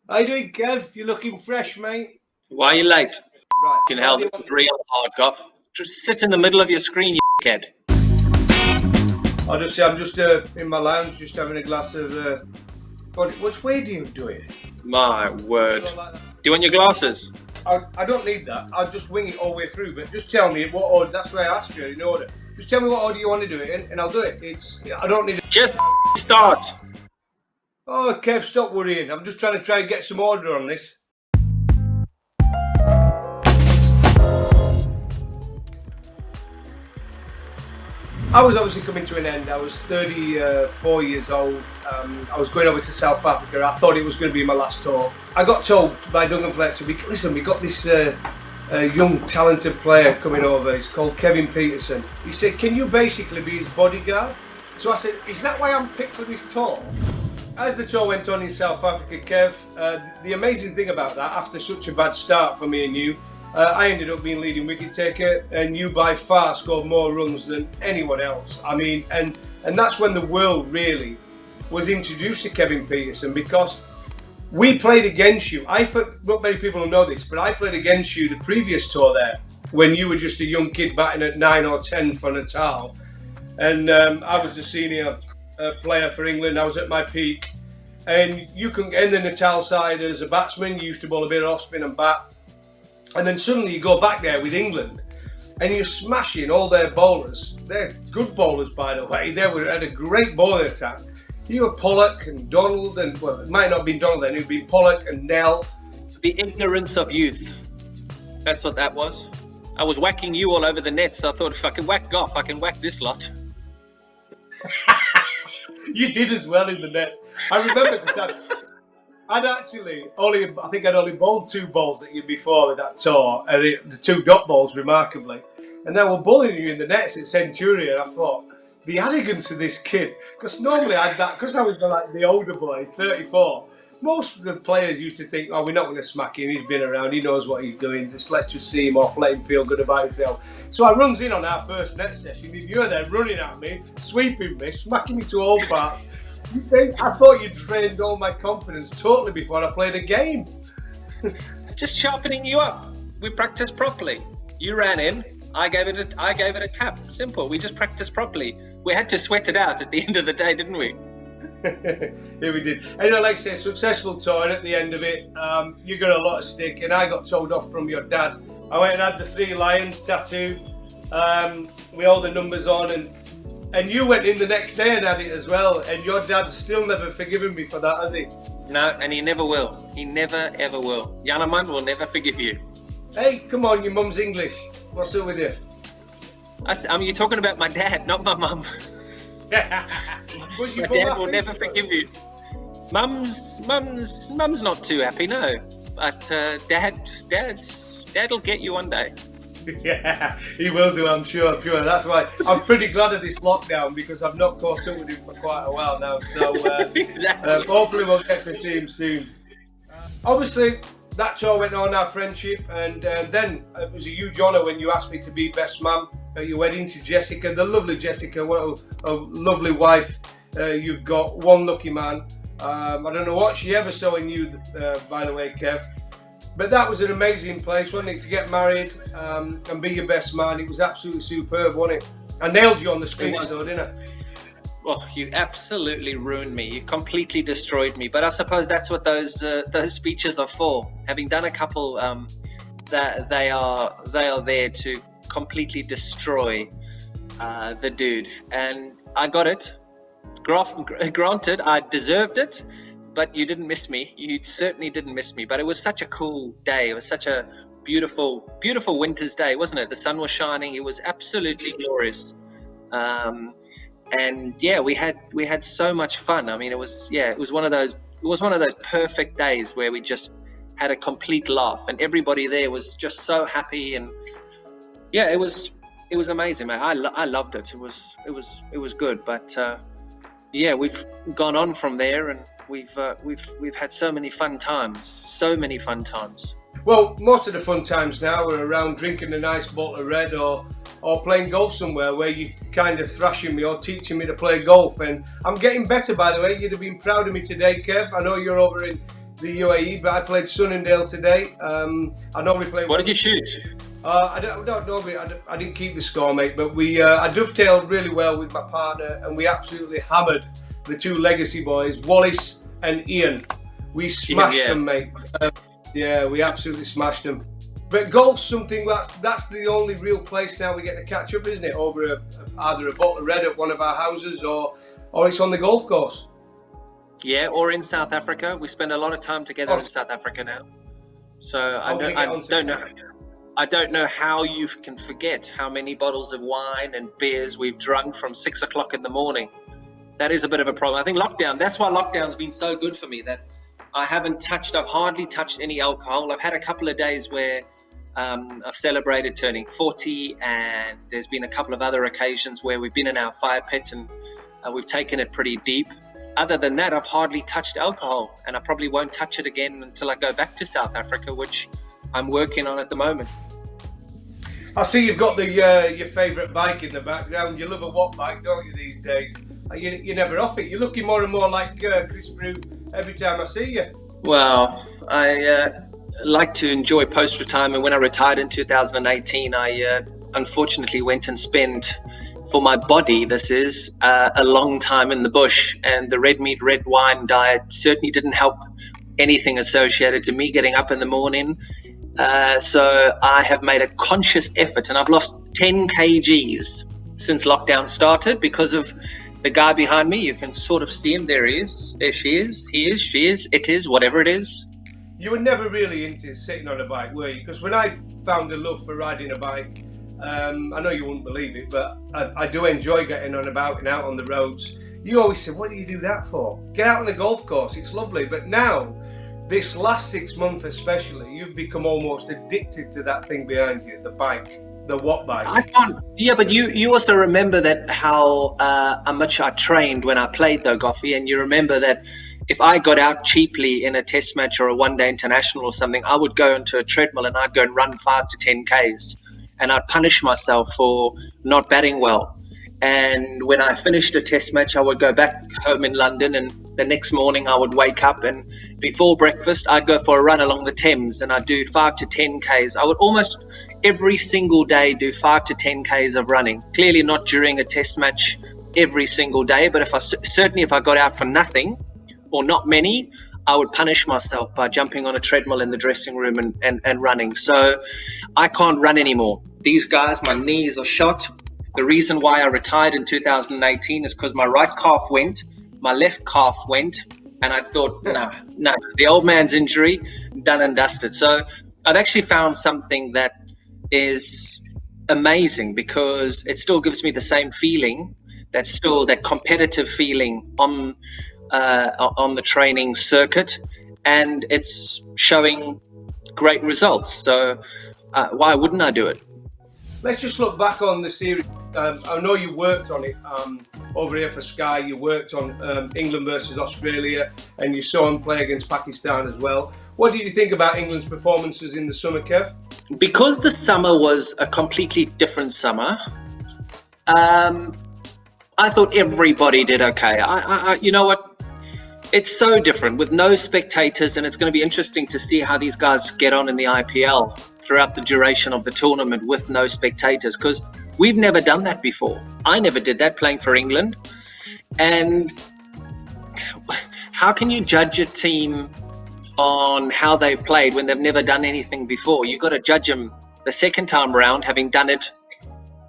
How you doing, Kev? You looking fresh, mate? Why are you late? Right. Fucking hell, this is real hard, Gough. Just sit in the middle of your screen, you kid. I'll just say I'm just in my lounge, just having a glass of. Which way do you do it? My word. Like Do you want your glasses? I don't need that. I'll just wing it all the way through. But just tell me what order. That's why I asked you in order. Just tell me what order you want to do it in, and I'll do it. I don't need it. Just start. Oh, Kev, stop worrying. I'm just trying to get some order on this. I was obviously coming to an end. I was 34 years old. I was going over to South Africa. I thought it was going to be my last tour. I got told by Duncan Fletcher, listen, we got this young talented player coming over. He's called Kevin Pietersen. He said, can you basically be his bodyguard? So I said, is that why I'm picked for this tour? As the tour went on in South Africa, Kev, the amazing thing about that, after such a bad start for me and you, I ended up being leading wicket taker, and you by far scored more runs than anyone else. I mean, and that's when the world really was introduced to Kevin Pietersen, because we played against you. Not many people will know this, but I played against you the previous tour there, when you were just a young kid batting at 9 or 10 for Natal, and I was the senior player for England. I was at my peak, and you couldn't get in the Natal side as a batsman. You used to bowl a bit of off spin and bat. And then suddenly you go back there with England and you're smashing all their bowlers. They're good bowlers, by the way. They had a great bowling attack. You were Pollock and Donald, and well, it might not have been Donald then, it would be Pollock and Nell. The ignorance of youth. That's what that was. I was whacking you all over the net, so I thought if I can whack Gough, I can whack this lot. You did as well in the net. I remember because I'd actually I'd only bowled 2 balls at you before with that tour, and the 2 dot balls remarkably, and they were bowling you in the nets at Centurion. I thought the arrogance of this kid, because normally because I was like the older boy, 34. Most of the players used to think, oh, we're not going to smack him. He's been around. He knows what he's doing. Let's just see him off. Let him feel good about himself. So I runs in on our first net session. And you're there running at me, sweeping me, smacking me to all parts. I thought you drained all my confidence totally before I played a game. Just sharpening you up. We practiced properly. You ran in. I gave it a tap. Simple. We just practiced properly. We had to sweat it out at the end of the day, didn't we? Yeah, we did. And like I say, successful tour, and at the end of it, you got a lot of stick, and I got told off from your dad. I went and had the 3 lions tattoo with all the numbers on, and you went in the next day and had it as well, and your dad's still never forgiven me for that, has he? No, and he never will. He never ever will. Yanaman will never forgive you. Hey, come on, your mum's English. What's up with you? You're talking about my dad, not my mum. My dad will never forgive you. Mum's not too happy, no. But Dad'll get you one day. Yeah, he will do, I'm sure. That's why I'm pretty glad of this lockdown, because I've not caught up with him for quite a while now. So exactly. Hopefully we'll get to see him soon. Obviously, that tour went on, our friendship, and then it was a huge honour when you asked me to be best man at your wedding to Jessica, the lovely Jessica. What a lovely wife you've got. One lucky man. I don't know what she ever saw in you, by the way, Kev. But that was an amazing place, wasn't it, to get married and be your best man. It was absolutely superb, wasn't it? I nailed you on the screens though, didn't I? Well, you absolutely ruined me. You completely destroyed me. But I suppose that's what those speeches are for. Having done a couple, that they are there to completely destroy the dude. And I got it. Granted, I deserved it. But you didn't miss me. You certainly didn't miss me. But it was such a cool day. It was such a beautiful, beautiful winter's day, wasn't it? The sun was shining. It was absolutely glorious. And yeah, we had so much fun. I mean, it was one of those perfect days where we just had a complete laugh, and everybody there was just so happy. And yeah, it was amazing, man. I loved it. It was good. But yeah, we've gone on from there, and we've had so many fun times. Well, most of the fun times now are around drinking a nice bottle of red, or playing golf somewhere where you kind of thrashing me or teaching me to play golf. And I'm getting better, by the way. You'd have been proud of me today, Kev. I know you're over in the UAE, but I played Sunningdale today. I normally play. What did you shoot? I don't know. I didn't keep the score, mate. But I dovetailed really well with my partner, and we absolutely hammered the two legacy boys, Wallace and Ian. We smashed them, mate. Yeah, we absolutely smashed them. But golf's something that's the only real place now we get to catch up, isn't it? Over either a bottle of red at one of our houses, or it's on the golf course. Yeah, or in South Africa. We spend a lot of time together in South Africa now. So I don't know how you can forget how many bottles of wine and beers we've drunk from 6 o'clock in the morning. That is a bit of a problem. I think that's why lockdown's been so good for me, that I've hardly touched any alcohol. I've had a couple of days where I've celebrated turning 40, and there's been a couple of other occasions where we've been in our fire pit and we've taken it pretty deep. Other than that, I've hardly touched alcohol, and I probably won't touch it again until I go back to South Africa, which I'm working on at the moment. I see you've got your favourite bike in the background. You love a Wattbike, don't you, these days? You're never off it. You're looking more and more like Chris Froome every time I see you. Well, I like to enjoy post-retirement. When I retired in 2018, I unfortunately went and spent, for my body, this is a long time in the bush, and the red meat, red wine diet certainly didn't help anything associated to me getting up in the morning. So I have made a conscious effort, and I've lost 10 kgs since lockdown started because of the guy behind me. You can sort of see him. There he is. There she is. He is. She is. It is. Whatever it is. You were never really into sitting on a bike, were you? Because when I found a love for riding a bike, I know you wouldn't believe it, but I do enjoy getting on about and out on the roads. You always said, what do you do that for? Get out on the golf course, it's lovely. But now, this last 6 months especially, you've become almost addicted to that thing behind you, the bike, the Wattbike. I can't. Yeah, but you also remember that how much I trained when I played though, Goughie, and you remember that if I got out cheaply in a test match or a one-day international or something, I would go into a treadmill and I'd go and run 5 to 10 Ks, and I'd punish myself for not batting well. And when I finished a test match, I would go back home in London, and the next morning I would wake up, and before breakfast I'd go for a run along the Thames, and I'd do 5 to 10 Ks. I would almost every single day do 5 to 10 Ks of running. Clearly not during a test match every single day, but if I got out for nothing or not many, I would punish myself by jumping on a treadmill in the dressing room and running. So I can't run anymore. These guys, my knees are shot. The reason why I retired in 2018 is because my right calf went, my left calf went, and I thought, no, the old man's injury, done and dusted. So I've actually found something that is amazing, because it still gives me the same feeling, that's still that competitive feeling on the training circuit, and it's showing great results. So why wouldn't I do it? Let's just look back on the series. I know you worked on it over here for Sky. You worked on England versus Australia, and you saw him play against Pakistan as well. What did you think about England's performances in the summer, Kev? Because the summer was a completely different summer, I thought everybody did okay. You know what? It's so different with no spectators, and it's going to be interesting to see how these guys get on in the IPL throughout the duration of the tournament with no spectators, because we've never done that before. I never did that playing for England. And how can you judge a team on how they've played when they've never done anything before? You've got to judge them the second time around, having done it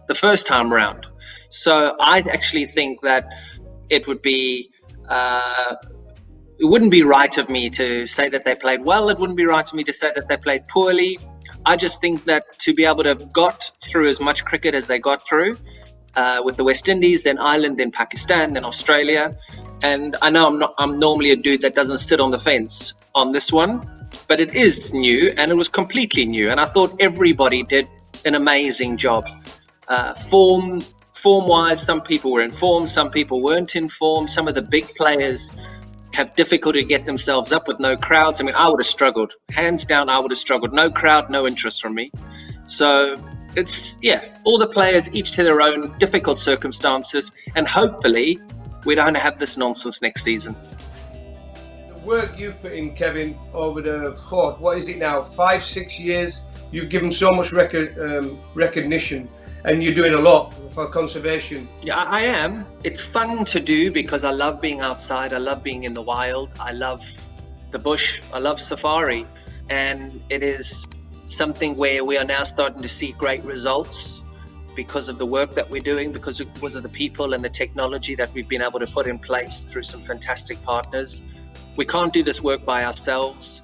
the first time around. So I actually think that it wouldn't be right of me to say that they played well. It wouldn't be right of me to say that they played poorly. I just think that to be able to have got through as much cricket as they got through with the West Indies, then Ireland, then Pakistan, then Australia. And I know I'm normally a dude that doesn't sit on the fence on this one, but it is new, and it was completely new. And I thought everybody did an amazing job. Form-wise, some people were in form, some people weren't in form. Some of the big players have difficulty to get themselves up with no crowds. I mean, I would have struggled. Hands down, I would have struggled. No crowd, no interest from me. So it's, all the players, each to their own, difficult circumstances. And hopefully we don't have this nonsense next season. work you've put in, Kevin, over the, what is it now, 5-6 years, you've given so much recognition, and you're doing a lot for conservation. Yeah, I am. It's fun to do because I love being outside. I love being in the wild. I love the bush. I love safari. And it is something where we are now starting to see great results because of the work that we're doing, because of the people and the technology that we've been able to put in place through some fantastic partners. We can't do this work by ourselves.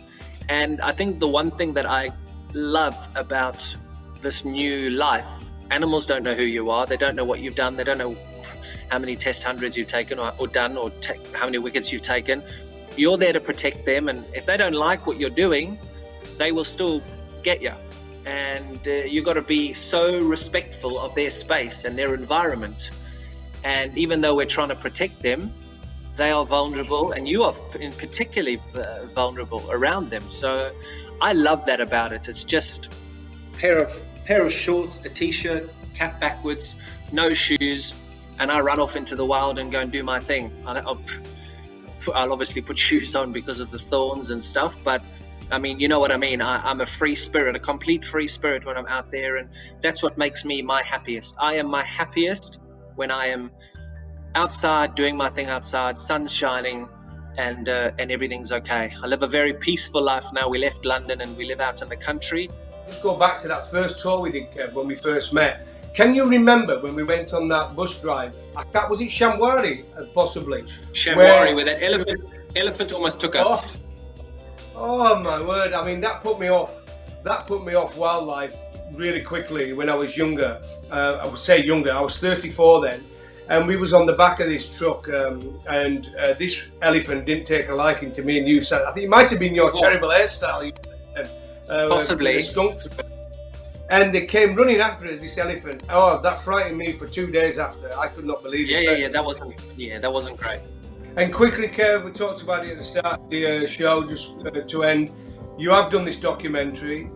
And I think the one thing that I love about this new life, animals don't know who you are. They don't know what you've done. They don't know how many test hundreds you've taken or done, or how many wickets you've taken. You're there to protect them. And if they don't like what you're doing, they will still get you. And you've got to be so respectful of their space and their environment. And even though we're trying to protect them, they are vulnerable, and you are particularly vulnerable around them. So I love that about it. It's just a pair of shorts, a t-shirt, cap backwards, no shoes, and I run off into the wild and go and do my thing. I'll obviously put shoes on because of the thorns and stuff, but I mean, you know what I mean. I'm a free spirit, a complete free spirit when I'm out there, and that's what makes me my happiest. I am my happiest when I am outside, doing my thing outside, sun's shining, and everything's okay. I live a very peaceful life now. We left London and we live out in the country. Just go back to that first tour we did, Kev, when we first met. Can you remember when we went on that bus drive? Was it Shamwari, possibly? Shamwari, where that elephant almost took us. Oh my word! I mean, that put me off. That put me off wildlife really quickly when I was younger. I would say younger. I was 34 then, and we was on the back of this truck, and this elephant didn't take a liking to me and you. I think it might have been your terrible hairstyle. Possibly. Skunk through. And they came running after us, this elephant. Oh, that frightened me for 2 days after. I could not believe it. Yeah, that wasn't great. And quickly, Kev, we talked about it at the start of the show, just to end. You have done this documentary.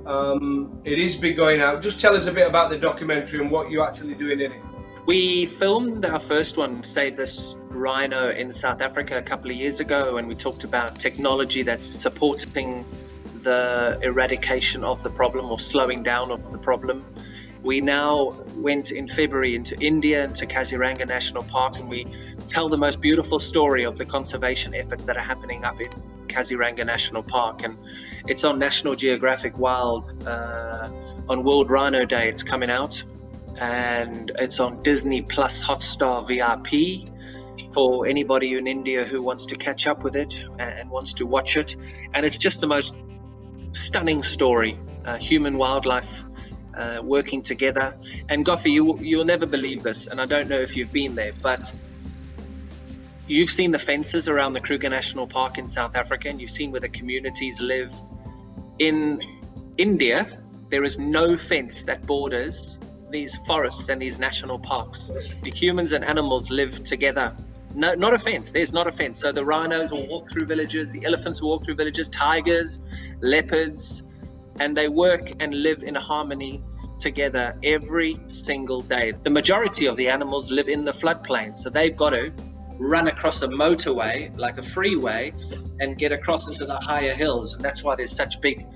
It is big going out. Just tell us a bit about the documentary and what you're actually doing in it. We filmed our first one, Save This Rhino, in South Africa a couple of years ago, and we talked about technology that's supporting the eradication of the problem, or slowing down of the problem. We now went in February into India, into Kaziranga National Park, and we tell the most beautiful story of the conservation efforts that are happening up in Kaziranga National Park. And it's on National Geographic Wild on World Rhino Day. It's coming out, and it's on Disney Plus Hotstar VIP for anybody in India who wants to catch up with it and wants to watch it. And it's just the most stunning story, human wildlife working together. And Goughie, you'll never believe this, and I don't know if you've been there, but you've seen the fences around the Kruger National Park in South Africa, and you've seen where the communities live. In India, there is no fence that borders these forests and these national parks. The humans and animals live together. No, not a fence. There's not a fence. So the rhinos will walk through villages, the elephants will walk through villages, tigers, leopards, and they work and live in harmony together every single day. The majority of the animals live in the floodplain, so they've got to run across a motorway, like a freeway, and get across into the higher hills. And that's why there's such big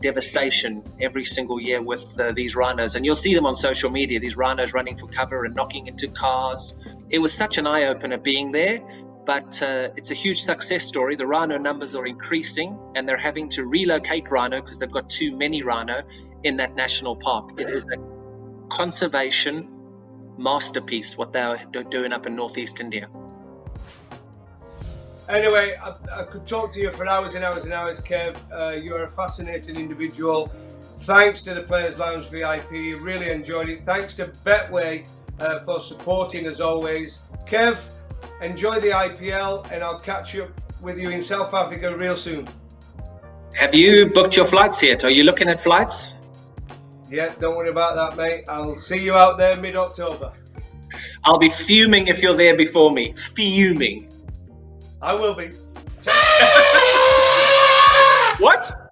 devastation every single year with these rhinos. And you'll see them on social media, these rhinos running for cover and knocking into cars. It was such an eye-opener being there, but it's a huge success story. The rhino numbers are increasing, and they're having to relocate rhino because they've got too many rhino in that national park. It is a conservation masterpiece what they're doing up in northeast India. Anyway, I could talk to you for hours and hours and hours, Kev. You're a fascinating individual. Thanks to the Players Lounge VIP, really enjoyed it. Thanks to Betway for supporting as always. Kev, enjoy the IPL, and I'll catch up with you in South Africa real soon. Have you booked your flights yet? Are you looking at flights? Yeah, don't worry about that, mate. I'll see you out there mid-October. I'll be fuming if you're there before me. Fuming. I will be. What?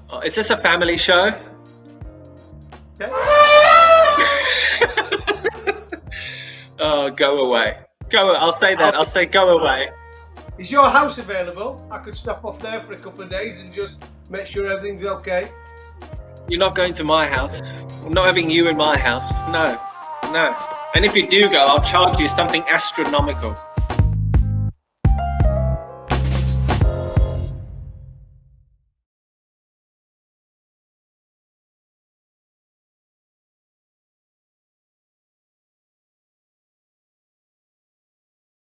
Oh, is this a family show? Okay. Oh, go away. Go. I'll say that. I'll say go away. Is your house available? I could stop off there for a couple of days and just make sure everything's okay. You're not going to my house. I'm not having you in my house. No, no. And if you do go, I'll charge you something astronomical.